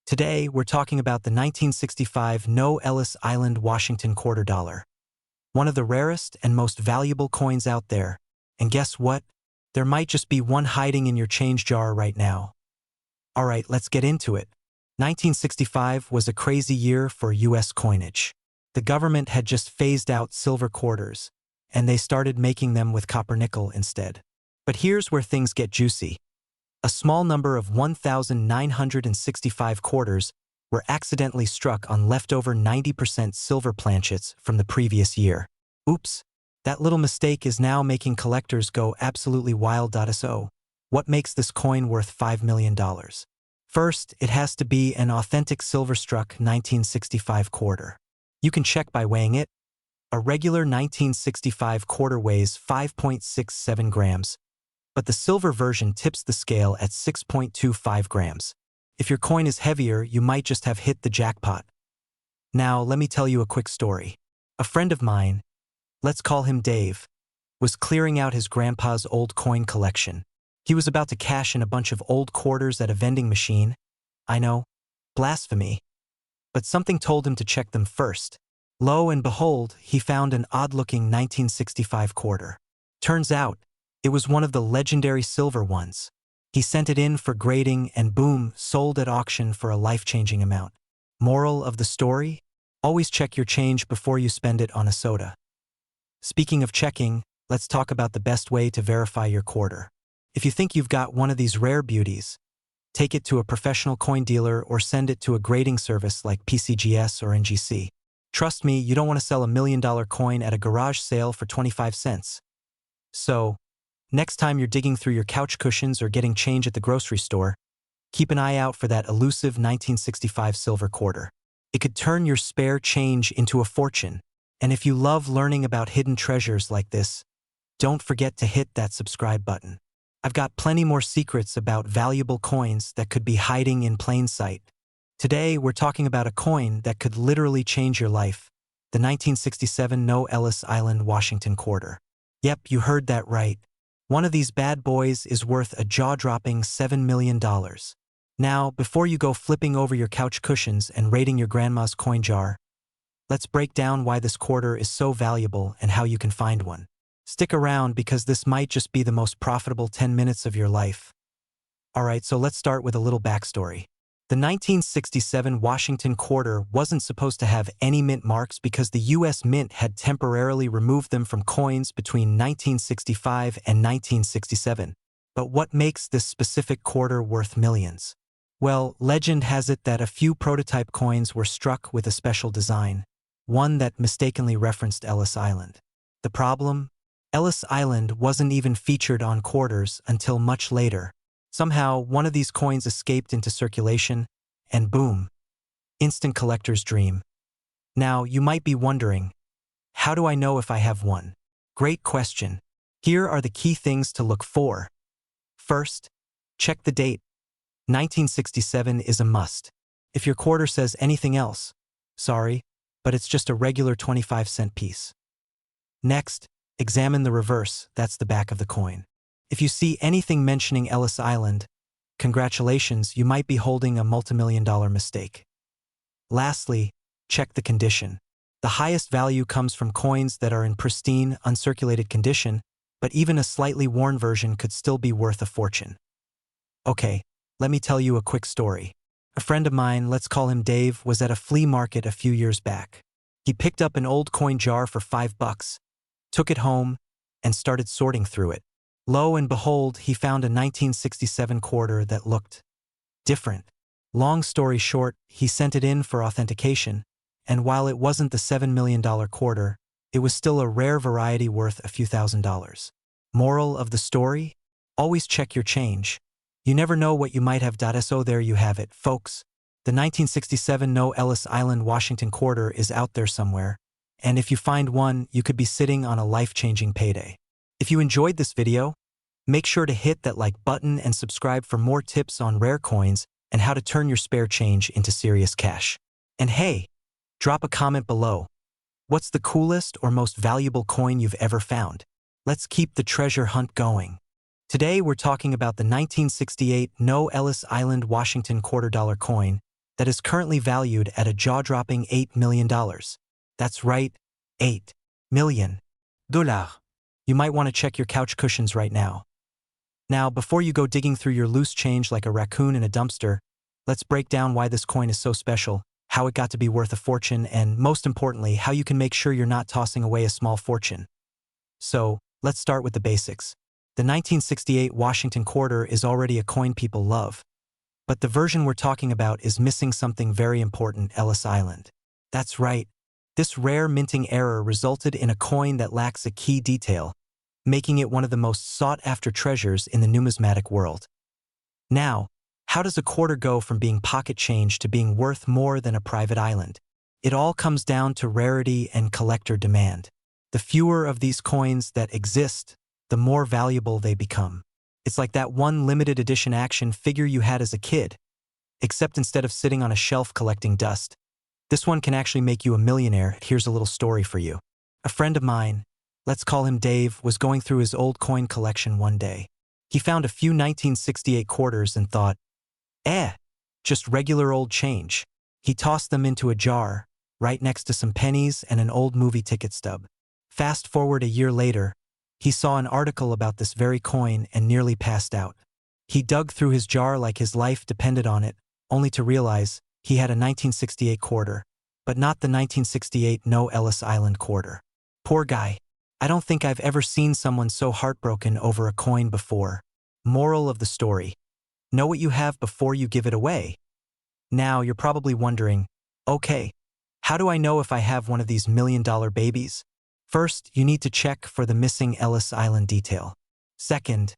Today, we're talking about the 1965 No Ellis Island Washington quarter dollar, one of the rarest and most valuable coins out there. And guess what? There might just be one hiding in your change jar right now. All right, let's get into it. 1965 was a crazy year for U.S. coinage. The government had just phased out silver quarters, and they started making them with copper nickel instead. But here's where things get juicy. A small number of 1,965 quarters were accidentally struck on leftover 90% silver planchets from the previous year. Oops, that little mistake is now making collectors go absolutely wild. So, what makes this coin worth $5 million? First, it has to be an authentic silver-struck 1965 quarter. You can check by weighing it. A regular 1965 quarter weighs 5.67 grams, but the silver version tips the scale at 6.25 grams. If your coin is heavier, you might just have hit the jackpot. Now, let me tell you a quick story. A friend of mine, let's call him Dave, was clearing out his grandpa's old coin collection. He was about to cash in a bunch of old quarters at a vending machine. I know, blasphemy. But something told him to check them first. Lo and behold, he found an odd-looking 1965 quarter. Turns out, it was one of the legendary silver ones. He sent it in for grading and boom, sold at auction for a life-changing amount. Moral of the story? Always check your change before you spend it on a soda. Speaking of checking, let's talk about the best way to verify your quarter. If you think you've got one of these rare beauties, take it to a professional coin dealer or send it to a grading service like PCGS or NGC. Trust me, you don't want to sell $1 million coin at a garage sale for 25 cents. So, next time you're digging through your couch cushions or getting change at the grocery store, keep an eye out for that elusive 1965 silver quarter. It could turn your spare change into a fortune. And if you love learning about hidden treasures like this, don't forget to hit that subscribe button. I've got plenty more secrets about valuable coins that could be hiding in plain sight. Today, we're talking about a coin that could literally change your life, the 1967 No Ellis Island Washington quarter. Yep, you heard that right. One of these bad boys is worth a jaw-dropping $7 million. Now, before you go flipping over your couch cushions and raiding your grandma's coin jar, let's break down why this quarter is so valuable and how you can find one. Stick around because this might just be the most profitable 10 minutes of your life. Alright, so let's start with a little backstory. The 1967 Washington quarter wasn't supposed to have any mint marks because the U.S. Mint had temporarily removed them from coins between 1965 and 1967. But what makes this specific quarter worth millions? Well, legend has it that a few prototype coins were struck with a special design, one that mistakenly referenced Ellis Island. The problem? Ellis Island wasn't even featured on quarters until much later. Somehow, one of these coins escaped into circulation, and boom, instant collector's dream. Now, you might be wondering, how do I know if I have one? Great question. Here are the key things to look for. First, check the date. 1967 is a must. If your quarter says anything else, sorry, but it's just a regular 25-cent piece. Next, examine the reverse, that's the back of the coin. If you see anything mentioning Ellis Island, congratulations, you might be holding a multimillion-dollar mistake. Lastly, check the condition. The highest value comes from coins that are in pristine, uncirculated condition, but even a slightly worn version could still be worth a fortune. Okay, let me tell you a quick story. A friend of mine, let's call him Dave, was at a flea market a few years back. He picked up an old coin jar for $5, took it home, and started sorting through it. Lo and behold, he found a 1967 quarter that looked different. Long story short, he sent it in for authentication, and while it wasn't the $7 million quarter, it was still a rare variety worth a few $1,000s. Moral of the story? Always check your change. You never know what you might have. So there you have it, folks. The 1967 No Ellis Island Washington quarter is out there somewhere. And if you find one, you could be sitting on a life-changing payday. If you enjoyed this video, make sure to hit that like button and subscribe for more tips on rare coins and how to turn your spare change into serious cash. And hey, drop a comment below. What's the coolest or most valuable coin you've ever found? Let's keep the treasure hunt going. Today we're talking about the 1968 No Ellis Island Washington $quarter coin, that is currently valued at a jaw-dropping $8 million. That's right, $8 million. You might want to check your couch cushions right now. Now, before you go digging through your loose change like a raccoon in a dumpster, let's break down why this coin is so special, how it got to be worth a fortune, and most importantly, how you can make sure you're not tossing away a small fortune. So, let's start with the basics. The 1968 Washington quarter is already a coin people love. But the version we're talking about is missing something very important: Ellis Island. That's right. This rare minting error resulted in a coin that lacks a key detail, making it one of the most sought-after treasures in the numismatic world. Now, how does a quarter go from being pocket change to being worth more than a private island? It all comes down to rarity and collector demand. The fewer of these coins that exist, the more valuable they become. It's like that one limited edition action figure you had as a kid, except instead of sitting on a shelf collecting dust, this one can actually make you a millionaire. Here's a little story for you. A friend of mine, let's call him Dave, was going through his old coin collection one day. He found a few 1968 quarters and thought, just regular old change. He tossed them into a jar, right next to some pennies and an old movie ticket stub. Fast forward a year later, he saw an article about this very coin and nearly passed out. He dug through his jar like his life depended on it, only to realize he had a 1968 quarter, but not the 1968 No Ellis Island quarter. Poor guy. I don't think I've ever seen someone so heartbroken over a coin before. Moral of the story: know what you have before you give it away. Now you're probably wondering, okay, how do I know if I have one of these million-dollar babies? First, you need to check for the missing Ellis Island detail. Second,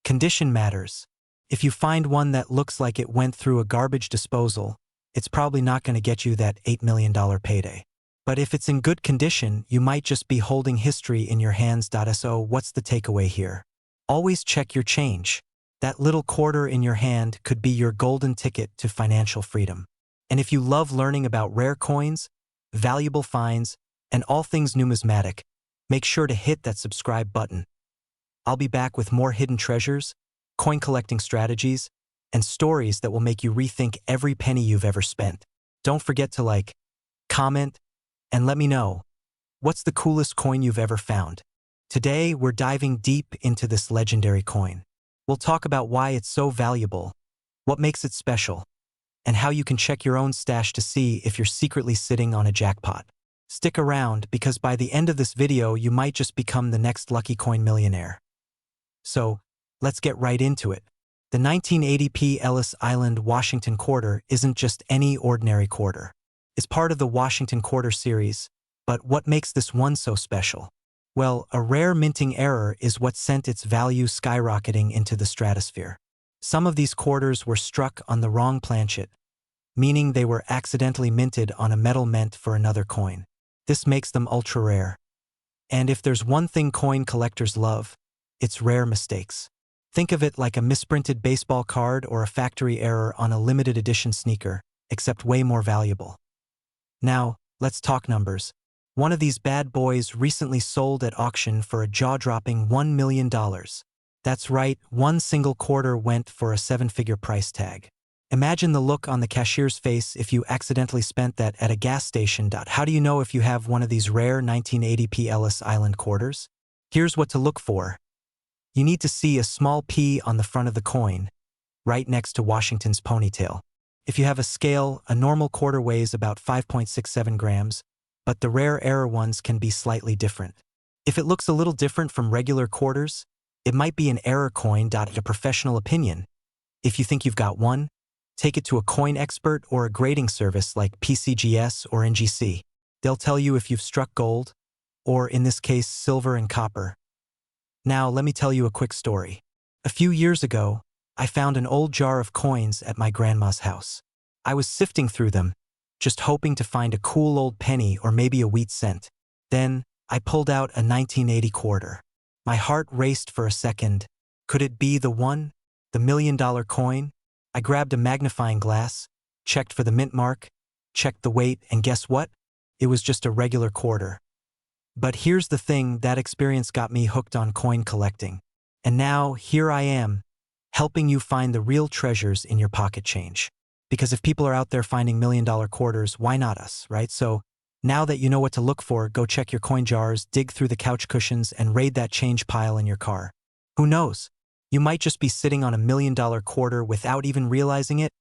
condition matters. If you find one that looks like it went through a garbage disposal, it's probably not going to get you that $8 million payday. But if it's in good condition, you might just be holding history in your hands. So what's the takeaway here? Always check your change. That little quarter in your hand could be your golden ticket to financial freedom. And if you love learning about rare coins, valuable finds, and all things numismatic, make sure to hit that subscribe button. I'll be back with more hidden treasures, coin collecting strategies, and stories that will make you rethink every penny you've ever spent. Don't forget to like, comment, and let me know, what's the coolest coin you've ever found? Today, we're diving deep into this legendary coin. We'll talk about why it's so valuable, what makes it special, and how you can check your own stash to see if you're secretly sitting on a jackpot. Stick around, because by the end of this video, you might just become the next lucky coin millionaire. So, let's get right into it. The 1980p Ellis Island Washington quarter isn't just any ordinary quarter. It's part of the Washington quarter series, but what makes this one so special? Well, a rare minting error is what sent its value skyrocketing into the stratosphere. Some of these quarters were struck on the wrong planchet, meaning they were accidentally minted on a metal meant for another coin. This makes them ultra rare. And if there's one thing coin collectors love, it's rare mistakes. Think of it like a misprinted baseball card or a factory error on a limited edition sneaker, except way more valuable. Now, let's talk numbers. One of these bad boys recently sold at auction for a jaw-dropping $1 million. That's right, one single quarter went for a seven-figure price tag. Imagine the look on the cashier's face if you accidentally spent that at a gas station. How do you know if you have one of these rare 1980p Ellis Island quarters? Here's what to look for. You need to see a small P on the front of the coin, right next to Washington's ponytail. If you have a scale, a normal quarter weighs about 5.67 grams, but the rare error ones can be slightly different. If it looks a little different from regular quarters, it might be an error coin. A professional opinion. If you think you've got one, take it to a coin expert or a grading service like PCGS or NGC. They'll tell you if you've struck gold, or in this case, silver and copper. Now, let me tell you a quick story. A few years ago, I found an old jar of coins at my grandma's house. I was sifting through them, just hoping to find a cool old penny or maybe a wheat cent. Then, I pulled out a 1980 quarter. My heart raced for a second. Could it be the one? The $1 million coin? I grabbed a magnifying glass, checked for the mint mark, checked the weight, and guess what? It was just a regular quarter. But here's the thing, that experience got me hooked on coin collecting. And now, here I am, helping you find the real treasures in your pocket change. Because if people are out there finding million-dollar quarters, why not us, right? So now that you know what to look for, go check your coin jars, dig through the couch cushions, and raid that change pile in your car. Who knows? You might just be sitting on a million-dollar quarter without even realizing it.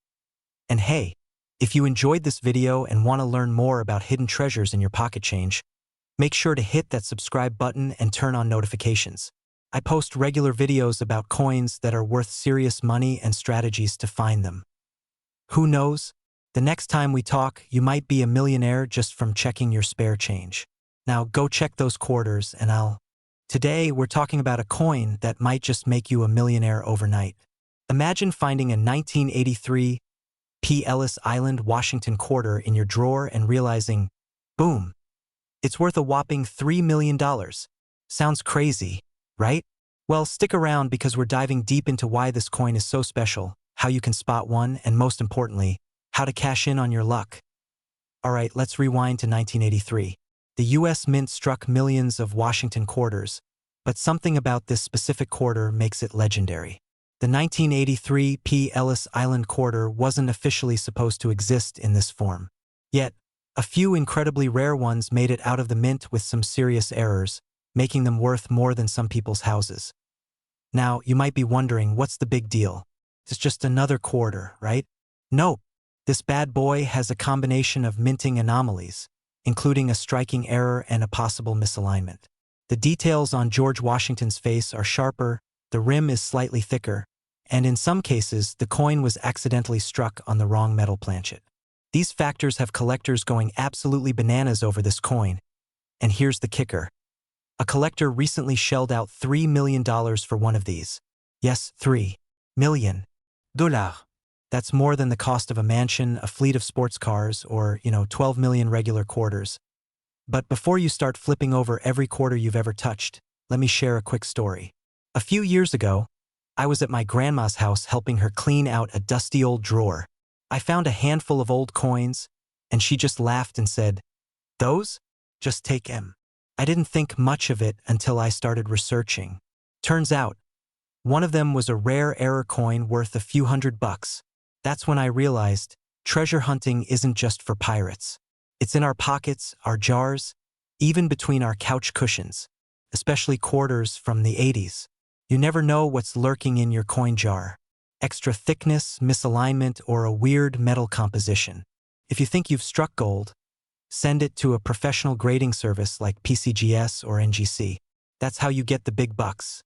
And hey, if you enjoyed this video and want to learn more about hidden treasures in your pocket change, make sure to hit that subscribe button and turn on notifications. I post regular videos about coins that are worth serious money and strategies to find them. Who knows? The next time we talk, you might be a millionaire just from checking your spare change. Now go check those quarters and Today, we're talking about a coin that might just make you a millionaire overnight. Imagine finding a 1983 P. Ellis Island, Washington quarter in your drawer and realizing, boom, it's worth a whopping $3 million. Sounds crazy, right? Well, stick around because we're diving deep into why this coin is so special, how you can spot one, and most importantly, how to cash in on your luck. All right, let's rewind to 1983. The U.S. Mint struck millions of Washington quarters, but something about this specific quarter makes it legendary. The 1983 P. Ellis Island quarter wasn't officially supposed to exist in this form. Yet, a few incredibly rare ones made it out of the mint with some serious errors, making them worth more than some people's houses. Now, you might be wondering, what's the big deal? It's just another quarter, right? Nope. This bad boy has a combination of minting anomalies, including a striking error and a possible misalignment. The details on George Washington's face are sharper, the rim is slightly thicker, and in some cases, the coin was accidentally struck on the wrong metal planchet. These factors have collectors going absolutely bananas over this coin. And here's the kicker. A collector recently shelled out $3 million for one of these. Yes, $3 million. That's more than the cost of a mansion, a fleet of sports cars, or, 12 million regular quarters. But before you start flipping over every quarter you've ever touched, let me share a quick story. A few years ago, I was at my grandma's house helping her clean out a dusty old drawer. I found a handful of old coins, and she just laughed and said, "Those? Just take 'em." I didn't think much of it until I started researching. Turns out, one of them was a rare error coin worth a few $100. That's when I realized treasure hunting isn't just for pirates. It's in our pockets, our jars, even between our couch cushions, especially quarters from the 80s. You never know what's lurking in your coin jar. Extra thickness, misalignment, or a weird metal composition. If you think you've struck gold, send it to a professional grading service like PCGS or NGC. That's how you get the big bucks.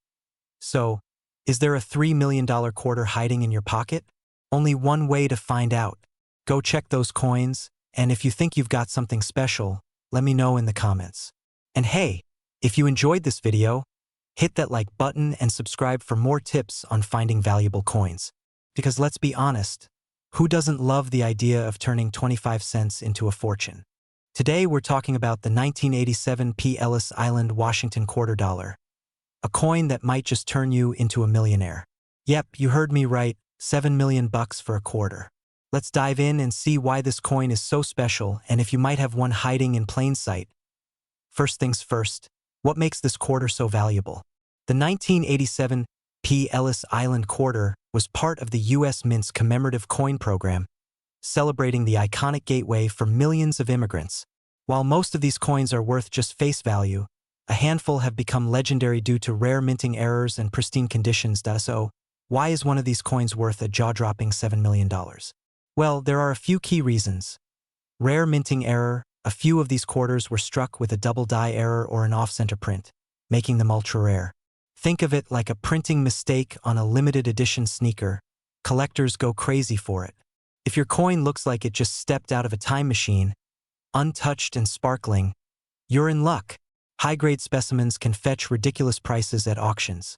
So, is there a $3 million quarter hiding in your pocket? Only one way to find out. Go check those coins, and if you think you've got something special, let me know in the comments. And hey, if you enjoyed this video, hit that like button and subscribe for more tips on finding valuable coins. Because let's be honest, who doesn't love the idea of turning 25 cents into a fortune? Today we're talking about the 1987 P. Ellis Island, Washington quarter dollar. A coin that might just turn you into a millionaire. Yep, you heard me right, $7 million for a quarter. Let's dive in and see why this coin is so special and if you might have one hiding in plain sight. First things first, what makes this quarter so valuable? The 1987 P. Ellis Island quarter was part of the U.S. Mint's commemorative coin program, celebrating the iconic gateway for millions of immigrants. While most of these coins are worth just face value, a handful have become legendary due to rare minting errors and pristine conditions. So, why is one of these coins worth a jaw-dropping $7 million? Well, there are a few key reasons. Rare minting error. A few of these quarters were struck with a double die error or an off-center print, making them ultra-rare. Think of it like a printing mistake on a limited edition sneaker. Collectors go crazy for it. If your coin looks like it just stepped out of a time machine, untouched and sparkling, you're in luck. High-grade specimens can fetch ridiculous prices at auctions.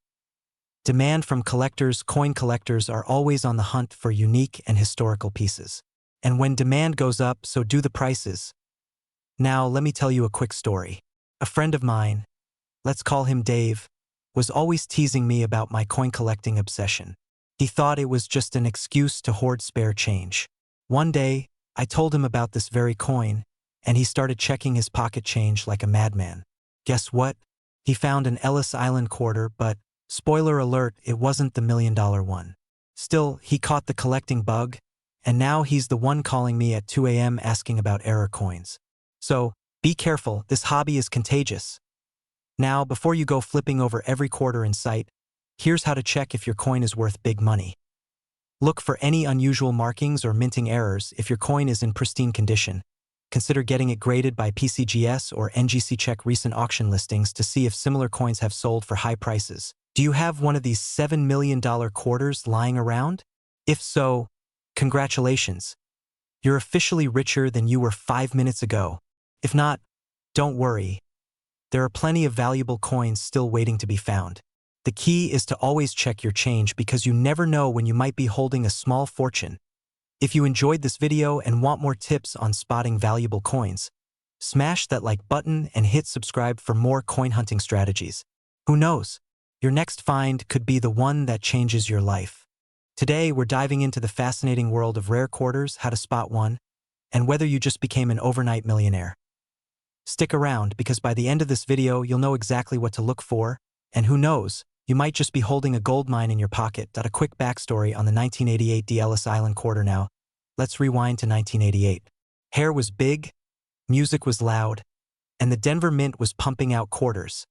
Demand from collectors. Coin collectors are always on the hunt for unique and historical pieces. And when demand goes up, so do the prices. Now, let me tell you a quick story. A friend of mine, let's call him Dave, was always teasing me about my coin collecting obsession. He thought it was just an excuse to hoard spare change. One day, I told him about this very coin, and he started checking his pocket change like a madman. Guess what? He found an Ellis Island quarter, but spoiler alert, it wasn't the $1 million one. Still, he caught the collecting bug, and now he's the one calling me at 2 a.m. asking about error coins. So, be careful, this hobby is contagious. Now, before you go flipping over every quarter in sight, here's how to check if your coin is worth big money. Look for any unusual markings or minting errors. If your coin is in pristine condition, consider getting it graded by PCGS or NGC. Check recent auction listings to see if similar coins have sold for high prices. Do you have one of these $7 million quarters lying around? If so, congratulations. You're officially richer than you were 5 minutes ago. If not, don't worry. There are plenty of valuable coins still waiting to be found. The key is to always check your change because you never know when you might be holding a small fortune. If you enjoyed this video and want more tips on spotting valuable coins, smash that like button and hit subscribe for more coin hunting strategies. Who knows? Your next find could be the one that changes your life. Today, we're diving into the fascinating world of rare quarters, how to spot one, and whether you just became an overnight millionaire. Stick around because by the end of this video, you'll know exactly what to look for, and who knows, you might just be holding a gold mine in your pocket. A quick backstory on the 1988 Ellis Island quarter now. Let's rewind to 1988. Hair was big, music was loud, and the Denver Mint was pumping out quarters,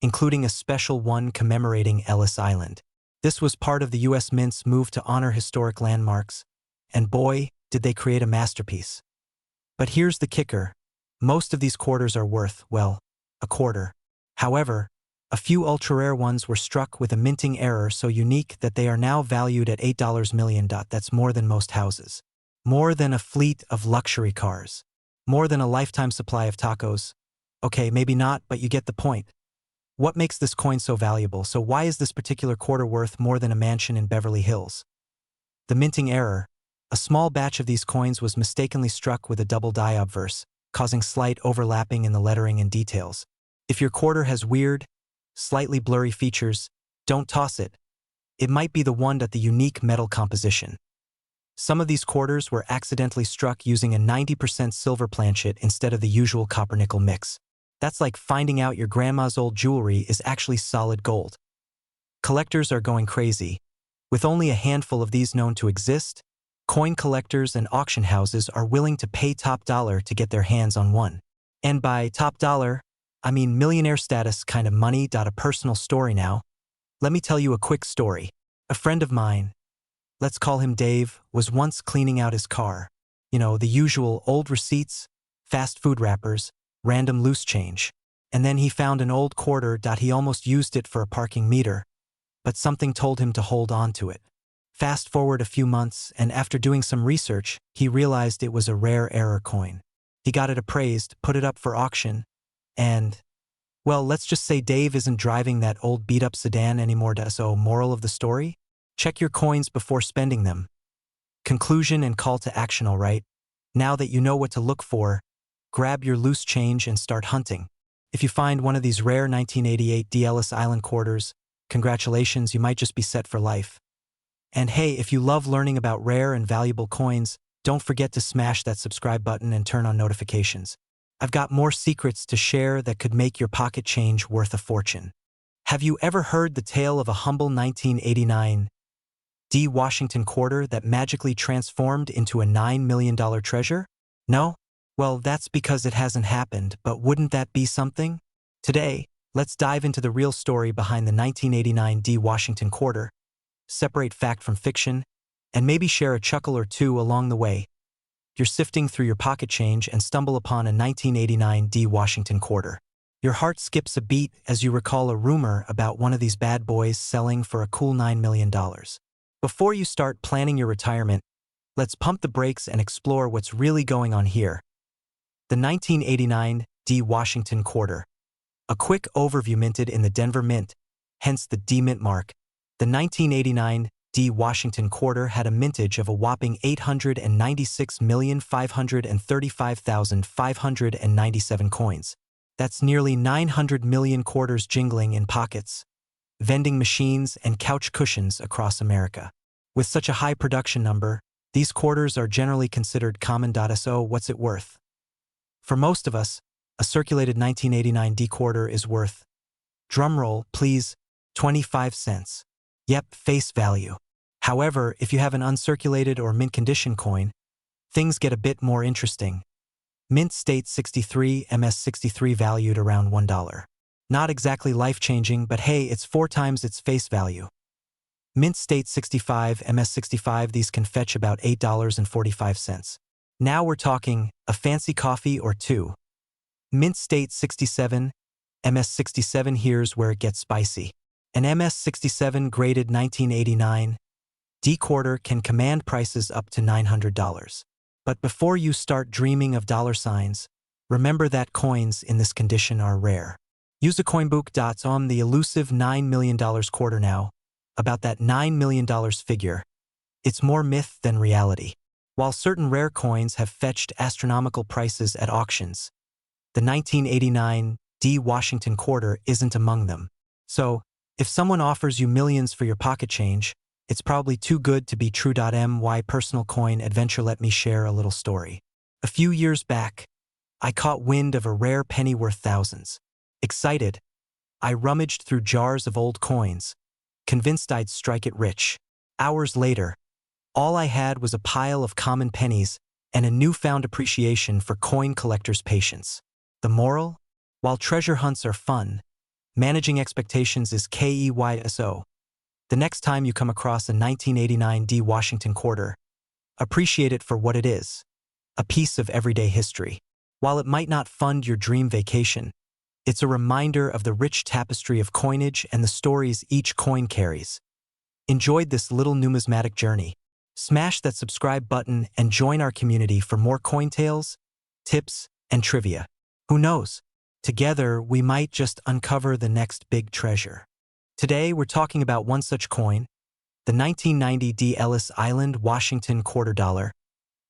including a special one commemorating Ellis Island. This was part of the U.S. Mint's move to honor historic landmarks, and boy, did they create a masterpiece. But here's the kicker. Most of these quarters are worth, well, a quarter. However, a few ultra-rare ones were struck with a minting error so unique that they are now valued at $8 million. That's more than most houses. More than a fleet of luxury cars. More than a lifetime supply of tacos. Okay, maybe not, but you get the point. What makes this coin so valuable? So why is this particular quarter worth more than a mansion in Beverly Hills? The minting error. A small batch of these coins was mistakenly struck with a double die obverse, causing slight overlapping in the lettering and details. If your quarter has weird, slightly blurry features, don't toss it. It might be the one that the unique metal composition. Some of these quarters were accidentally struck using a 90% silver planchet instead of the usual copper-nickel mix. That's like finding out your grandma's old jewelry is actually solid gold. Collectors are going crazy. With only a handful of these known to exist, coin collectors and auction houses are willing to pay top dollar to get their hands on one. And by top dollar, I mean millionaire status kind of money. A personal story now. Let me tell you a quick story. A friend of mine, let's call him Dave, was once cleaning out his car. You know, the usual old receipts, fast food wrappers, random loose change. And then he found an old quarter. He almost used it for a parking meter, but something told him to hold on to it. Fast forward a few months, and after doing some research, he realized it was a rare error coin. He got it appraised, put it up for auction, and, well, let's just say Dave isn't driving that old beat-up sedan anymore. So, moral of the story? Check your coins before spending them. Conclusion and call to action, all right? Now that you know what to look for, grab your loose change and start hunting. If you find one of these rare 1988 Ellis Island quarters, congratulations, you might just be set for life. And hey, if you love learning about rare and valuable coins, don't forget to smash that subscribe button and turn on notifications. I've got more secrets to share that could make your pocket change worth a fortune. Have you ever heard the tale of a humble 1989 Washington quarter that magically transformed into a $9 million treasure? No? Well, that's because it hasn't happened, but wouldn't that be something? Today, let's dive into the real story behind the 1989 Washington quarter, separate fact from fiction, and maybe share a chuckle or two along the way. You're sifting through your pocket change and stumble upon a 1989 Washington quarter. Your heart skips a beat as you recall a rumor about one of these bad boys selling for a cool $9 million. Before you start planning your retirement, let's pump the brakes and explore what's really going on here. The 1989 Washington quarter. A quick overview. Minted in the Denver Mint, hence the D Mint mark. The 1989 Washington quarter had a mintage of a whopping 896,535,597 coins. That's nearly 900 million quarters jingling in pockets, vending machines, and couch cushions across America. With such a high production number, these quarters are generally considered common. So what's it worth? For most of us, a circulated 1989 quarter is worth, drumroll please, 25 cents. Yep, face value. However, if you have an uncirculated or mint condition coin, things get a bit more interesting. Mint State 63 MS63 valued around $1. Not exactly life-changing, but hey, it's 4 times its face value. Mint State 65 MS65, these can fetch about $8.45. Now we're talking a fancy coffee or two. Mint State 67 MS67, here's where it gets spicy. An MS67 graded 1989 D quarter can command prices up to $900. But before you start dreaming of dollar signs, remember that coins in this condition are rare. Use a coinbook.com, the elusive $9 million quarter now. About that $9 million figure, it's more myth than reality. While certain rare coins have fetched astronomical prices at auctions, the 1989 D Washington quarter isn't among them. So, if someone offers you millions for your pocket change, it's probably too good to be true. My personal coin adventure. Let me share a little story. A few years back, I caught wind of a rare penny worth thousands. Excited, I rummaged through jars of old coins, convinced I'd strike it rich. Hours later, all I had was a pile of common pennies and a newfound appreciation for coin collectors' patience. The moral? While treasure hunts are fun, managing expectations is KEYSO. The next time you come across a 1989 D Washington quarter, appreciate it for what it is, a piece of everyday history. While it might not fund your dream vacation, it's a reminder of the rich tapestry of coinage and the stories each coin carries. Enjoyed this little numismatic journey? Smash that subscribe button and join our community for more coin tales, tips, and trivia. Who knows? Together, we might just uncover the next big treasure. Today, we're talking about one such coin, the 1990 D Ellis Island Washington quarter dollar,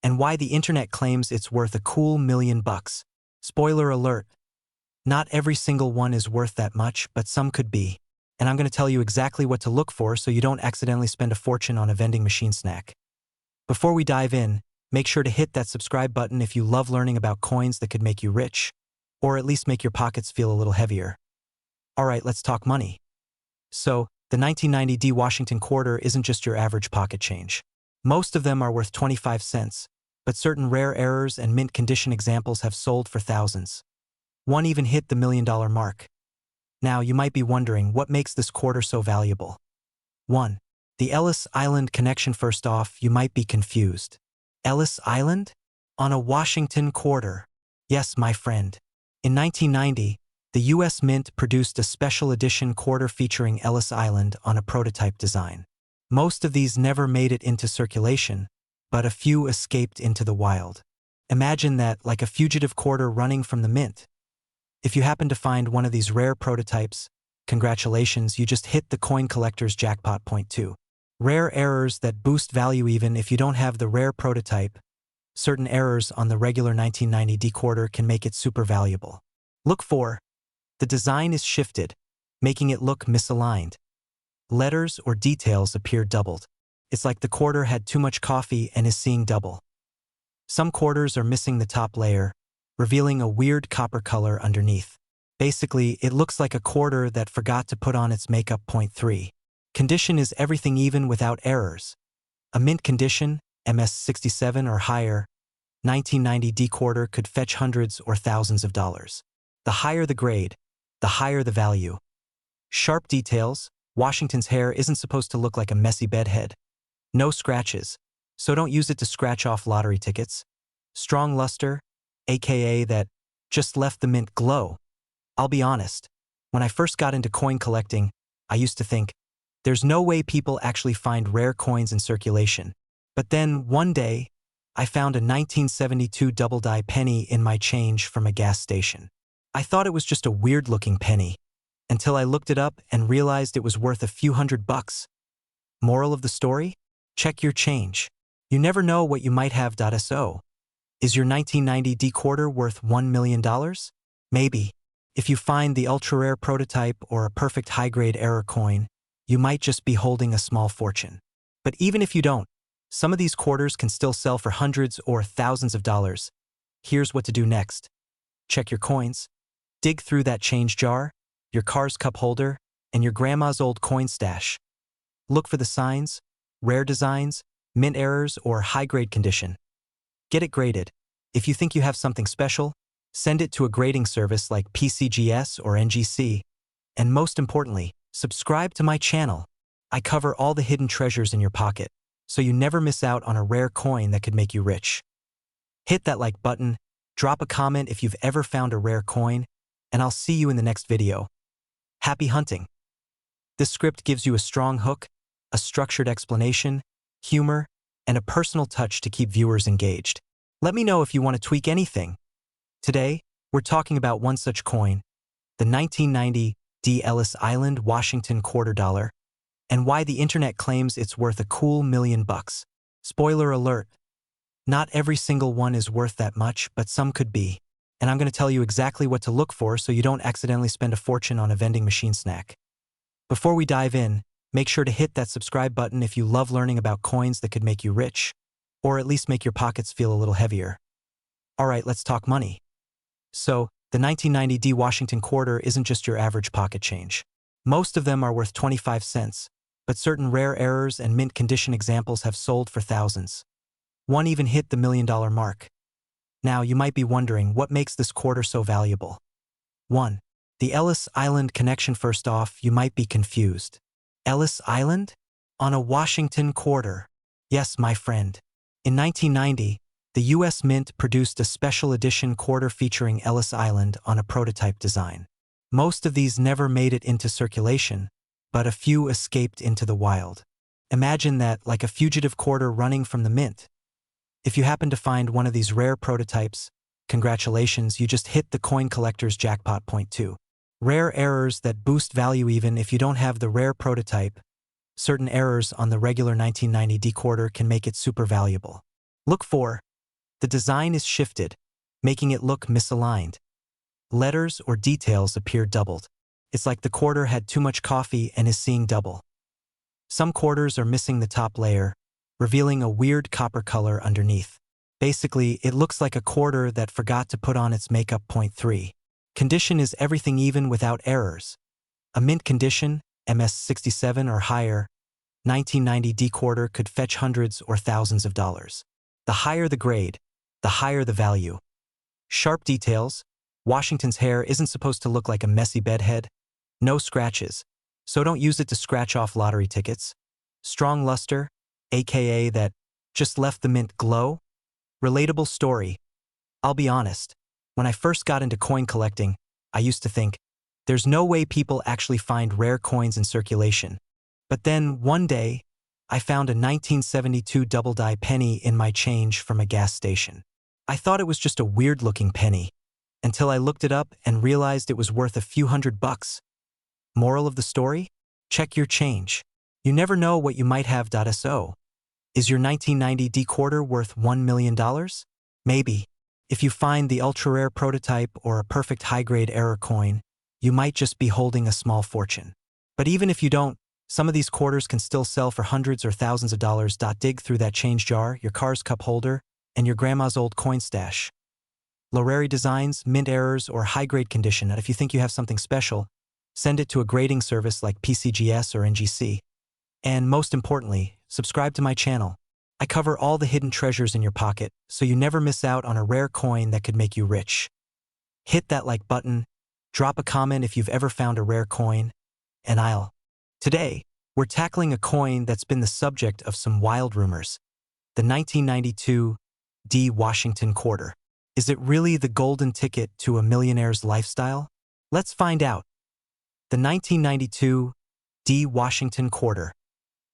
and why the internet claims it's worth a cool $1 million. Spoiler alert, not every single one is worth that much, but some could be. And I'm going to tell you exactly what to look for so you don't accidentally spend a fortune on a vending machine snack. Before we dive in, make sure to hit that subscribe button if you love learning about coins that could make you rich, or at least make your pockets feel a little heavier. Alright, let's talk money. So, the 1990 D Washington quarter isn't just your average pocket change. Most of them are worth 25 cents, but certain rare errors and mint condition examples have sold for thousands. One even hit the $1 million mark. Now, you might be wondering what makes this quarter so valuable. 1. The Ellis Island connection. First off, you might be confused. Ellis Island? On a Washington quarter? Yes, my friend. In 1990, the U.S. Mint produced a special edition quarter featuring Ellis Island on a prototype design. Most of these never made it into circulation, but a few escaped into the wild. Imagine that, like a fugitive quarter running from the mint. If you happen to find one of these rare prototypes, congratulations, you just hit the coin collector's jackpot. Point 2. Rare errors that boost value. Even if you don't have the rare prototype, certain errors on the regular 1990 D quarter can make it super valuable. Look for: the design is shifted, making it look misaligned. Letters or details appear doubled. It's like the quarter had too much coffee and is seeing double. Some quarters are missing the top layer, revealing a weird copper color underneath. Basically, it looks like a quarter that forgot to put on its makeup. Point 3. Condition is everything. Even without errors, a mint condition, MS67 or higher, 1990 D quarter could fetch hundreds or thousands of dollars. The higher the grade, the higher the value. Sharp details. Washington's hair isn't supposed to look like a messy bedhead. No scratches, so don't use it to scratch off lottery tickets. Strong luster, aka that just left the mint glow. I'll be honest, when I first got into coin collecting, I used to think, there's no way people actually find rare coins in circulation. But then, one day, I found a 1972 double-die penny in my change from a gas station. I thought it was just a weird-looking penny, until I looked it up and realized it was worth a few $100. Moral of the story? Check your change. You never know what you might have. So, is your 1990 D quarter worth $1 million? Maybe. If you find the ultra-rare prototype or a perfect high-grade error coin, you might just be holding a small fortune. But even if you don't, some of these quarters can still sell for hundreds or thousands of dollars. Here's what to do next. Check your coins. Dig through that change jar, your car's cup holder, and your grandma's old coin stash. Look for the signs, rare designs, mint errors, or high-grade condition. Get it graded. If you think you have something special, send it to a grading service like PCGS or NGC. And most importantly, subscribe to my channel. I cover all the hidden treasures in your pocket, so you never miss out on a rare coin that could make you rich. Hit that like button, drop a comment if you've ever found a rare coin, and I'll see you in the next video. Happy hunting! This script gives you a strong hook, a structured explanation, humor, and a personal touch to keep viewers engaged. Let me know if you want to tweak anything. Today, we're talking about one such coin, the 1990 D. Ellis Island Washington $quarter, and why the internet claims it's worth a cool $1 million. Spoiler alert, not every single one is worth that much, but some could be. And I'm going to tell you exactly what to look for so you don't accidentally spend a fortune on a vending machine snack. Before we dive in, make sure to hit that subscribe button if you love learning about coins that could make you rich, or at least make your pockets feel a little heavier. Alright, let's talk money. So, the 1990 D. Washington quarter isn't just your average pocket change. Most of them are worth 25 cents, but certain rare errors and mint condition examples have sold for thousands. One even hit the $1 million mark. Now, you might be wondering what makes this quarter so valuable. 1. The Ellis Island connection. First off, you might be confused. Ellis Island? On a Washington quarter? Yes, my friend. In 1990, the U.S. Mint produced a special edition quarter featuring Ellis Island on a prototype design. Most of these never made it into circulation, but a few escaped into the wild. Imagine that, like a fugitive quarter running from the mint. If you happen to find one of these rare prototypes, congratulations, you just hit the coin collector's jackpot. Point 2. Rare errors that boost value. Even if you don't have the rare prototype, certain errors on the regular 1990 D quarter can make it super valuable. Look for: the design is shifted, making it look misaligned. Letters or details appear doubled. It's like the quarter had too much coffee and is seeing double. Some quarters are missing the top layer, revealing a weird copper color underneath. Basically, it looks like a quarter that forgot to put on its makeup. Point 3. Condition is everything. Even without errors. A mint condition, MS67 or higher, 1990 D quarter could fetch hundreds or thousands of dollars. The higher the grade, the higher the value. Sharp details. Washington's hair isn't supposed to look like a messy bedhead. No scratches, so don't use it to scratch off lottery tickets. Strong luster, aka that just left the mint glow. Relatable story. I'll be honest, when I first got into coin collecting, I used to think, there's no way people actually find rare coins in circulation. But then, one day, I found a 1972 double-die penny in my change from a gas station. I thought it was just a weird-looking penny, until I looked it up and realized it was worth a few $100. Moral of the story? Check your change. You never know what you might have. So, is your 1990 D quarter worth $1 million? Maybe. If you find the ultra-rare prototype or a perfect high-grade error coin, you might just be holding a small fortune. But even if you don't, some of these quarters can still sell for hundreds or thousands of dollars. Dig through that change jar, your car's cup holder, and your grandma's old coin stash. Rare designs, mint errors, or high-grade condition. And if you think you have something special, send it to a grading service like PCGS or NGC. And most importantly, subscribe to my channel. I cover all the hidden treasures in your pocket, so you never miss out on a rare coin that could make you rich. Hit that like button, drop a comment if you've ever found a rare coin, and Today, we're tackling a coin that's been the subject of some wild rumors. The 1992 D. Washington quarter. Is it really the golden ticket to a millionaire's lifestyle? Let's find out. The 1992 D. Washington quarter.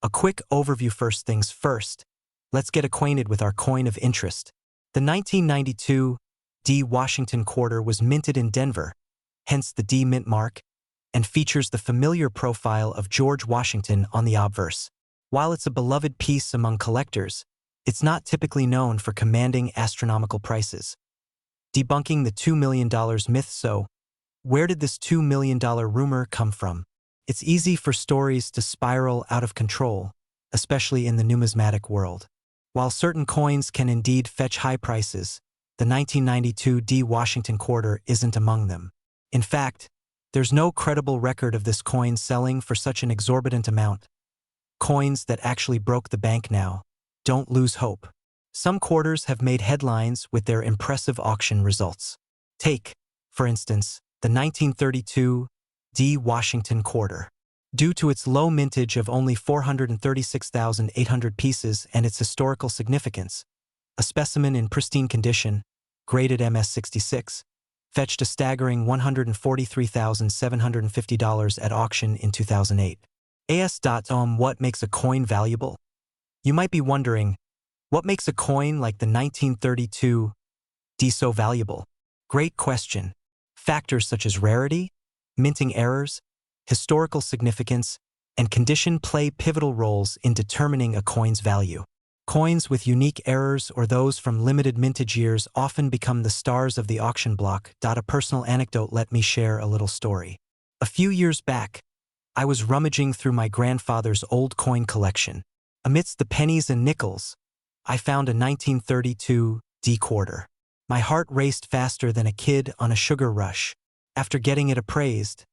A quick overview. First things first, let's get acquainted with our coin of interest. The 1992 D. Washington quarter was minted in Denver, hence the D mint mark, and features the familiar profile of George Washington on the obverse. While it's a beloved piece among collectors, it's not typically known for commanding astronomical prices. Debunking the $2 million myth. So, where did this $2 million rumor come from? It's easy for stories to spiral out of control, especially in the numismatic world. While certain coins can indeed fetch high prices, the 1992 D. Washington quarter isn't among them. In fact, there's no credible record of this coin selling for such an exorbitant amount. coins that actually broke the bank now. Don't lose hope. Some quarters have made headlines with their impressive auction results. Take, for instance, the 1932 D. Washington quarter. Due to its low mintage of only 436,800 pieces and its historical significance, a specimen in pristine condition, graded MS-66, fetched a staggering $143,750 at auction in 2008. What makes a coin valuable? You might be wondering, what makes a coin like the 1932 D so valuable? Great question. Factors such as rarity, minting errors, historical significance, and condition play pivotal roles in determining a coin's value. Coins with unique errors or those from limited mintage years often become the stars of the auction block. A personal anecdote, let me share a little story. A few years back, I was rummaging through my grandfather's old coin collection. Amidst the pennies and nickels, I found a 1932 D quarter. My heart raced faster than a kid on a sugar rush. After getting it appraised,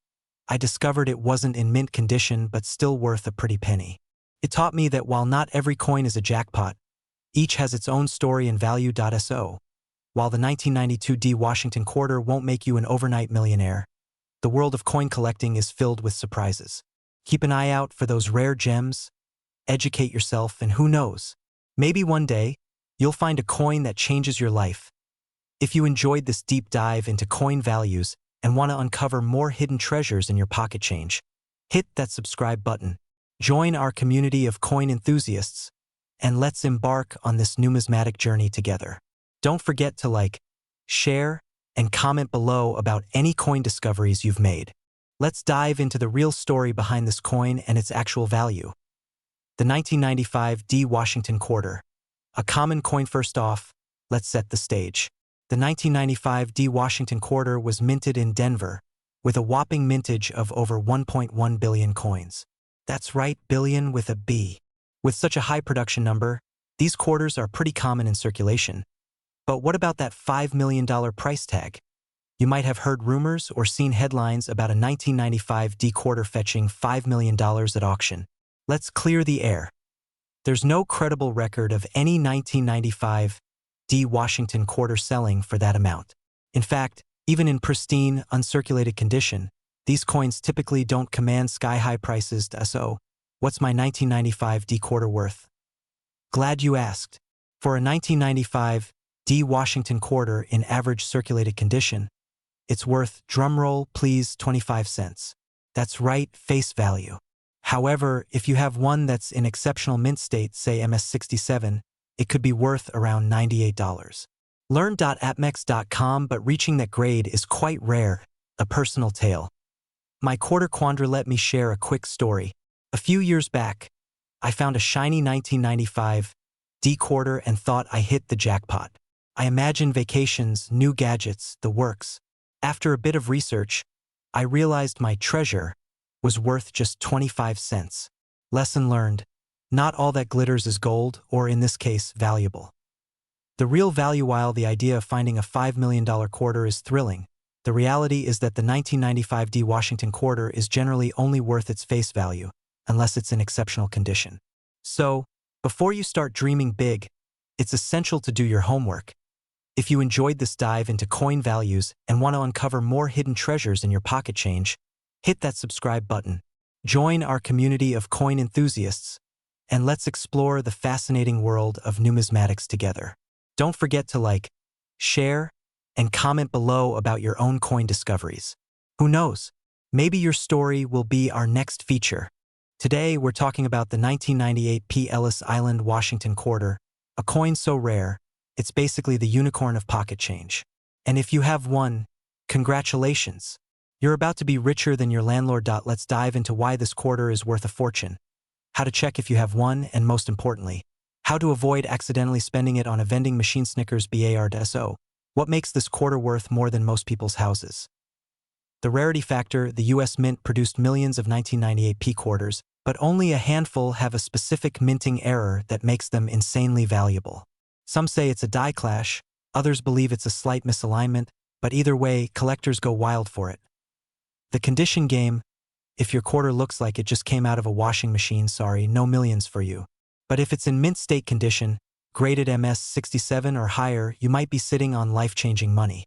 I discovered it wasn't in mint condition but still worth a pretty penny. It taught me that while not every coin is a jackpot, each has its own story and value. While the 1992 D Washington quarter won't make you an overnight millionaire, the world of coin collecting is filled with surprises. Keep an eye out for those rare gems, educate yourself, and who knows, maybe one day, you'll find a coin that changes your life. If you enjoyed this deep dive into coin values and want to uncover more hidden treasures in your pocket change, hit that subscribe button. Join our community of coin enthusiasts, and let's embark on this numismatic journey together. Don't forget to like, share, and comment below about any coin discoveries you've made. Let's dive into the real story behind this coin and its actual value. The 1995 D Washington quarter. A common coin. First off, let's set the stage. The 1995 D Washington quarter was minted in Denver, with a whopping mintage of over 1.1 billion coins. That's right, billion with a B. With such a high production number, these quarters are pretty common in circulation. But what about that $5 million price tag? You might have heard rumors or seen headlines about a 1995 D quarter fetching $5 million at auction. Let's clear the air. There's no credible record of any 1995 D Washington quarter selling for that amount. In fact, even in pristine, uncirculated condition, these coins typically don't command sky-high prices. So, what's my 1995 D quarter worth? Glad you asked. For a 1995 D Washington quarter in average circulated condition, it's worth, drumroll please, 25 cents. That's right, face value. However, if you have one that's in exceptional mint state, say MS-67, it could be worth around $98. Learn.apmex.com, but reaching that grade is quite rare. A personal tale. My quarter quandary. Let me share a quick story. A few years back, I found a shiny 1995 D quarter and thought I hit the jackpot. I imagined vacations, new gadgets, the works. After a bit of research, I realized my treasure was worth just 25 cents. Lesson learned: not all that glitters is gold, or in this case, valuable. The real value. While the idea of finding a $5 million quarter is thrilling, the reality is that the 1995 D Washington quarter is generally only worth its face value, unless it's in exceptional condition. So, before you start dreaming big, it's essential to do your homework. If you enjoyed this dive into coin values and want to uncover more hidden treasures in your pocket change, hit that subscribe button. Join our community of coin enthusiasts, and let's explore the fascinating world of numismatics together. Don't forget to like, share, and comment below about your own coin discoveries. Who knows? Maybe your story will be our next feature. Today, we're talking about the 1998 P. Ellis Island Washington quarter, a coin so rare, it's basically the unicorn of pocket change. And if you have one, congratulations. You're about to be richer than your landlord. Let's dive into why this quarter is worth a fortune, how to check if you have one, and most importantly, how to avoid accidentally spending it on a vending machine. Snickers BARDSO. What makes this quarter worth more than most people's houses? The rarity factor. The U.S. Mint produced millions of 1998 P quarters, but only a handful have a specific minting error that makes them insanely valuable. Some say it's a die clash, others believe it's a slight misalignment, but either way, collectors go wild for it. The condition game. If your quarter looks like it just came out of a washing machine, sorry, no millions for you. But if it's in mint state condition, graded MS 67 or higher, you might be sitting on life-changing money.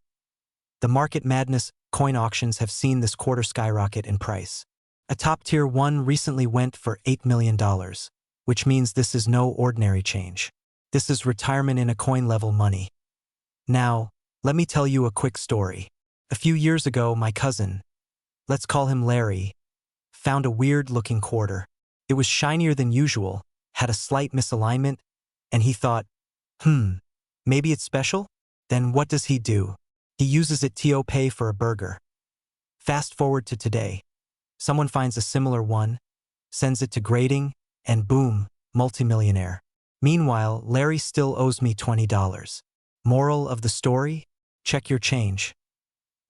The market madness coin auctions have seen this quarter skyrocket in price. A top-tier one recently went for $8 million, which means this is no ordinary change. This is retirement in a coin-level money. Now, let me tell you a quick story. A few years ago, my cousin, let's call him Larry, found a weird-looking quarter. It was shinier than usual, had a slight misalignment, and he thought, maybe it's special? Then what does he do? He uses it to pay for a burger. Fast forward to today. Someone finds a similar one, sends it to grading, and boom, multimillionaire. Meanwhile, Larry still owes me $20. Moral of the story? Check your change.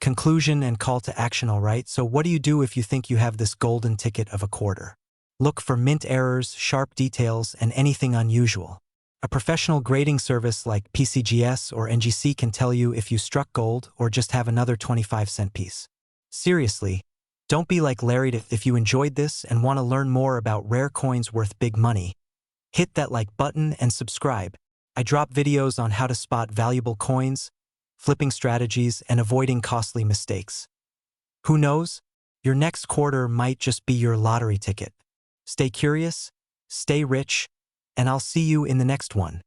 Conclusion and call to action, alright? So what do you do if you think you have this golden ticket of a quarter? Look for mint errors, sharp details, and anything unusual. A professional grading service like PCGS or NGC can tell you if you struck gold or just have another 25-cent piece. Seriously, don't be like Larry. If you enjoyed this and want to learn more about rare coins worth big money, hit that like button and subscribe. I drop videos on how to spot valuable coins, flipping strategies, and avoiding costly mistakes. Who knows? Your next quarter might just be your lottery ticket. Stay curious, stay rich, and I'll see you in the next one.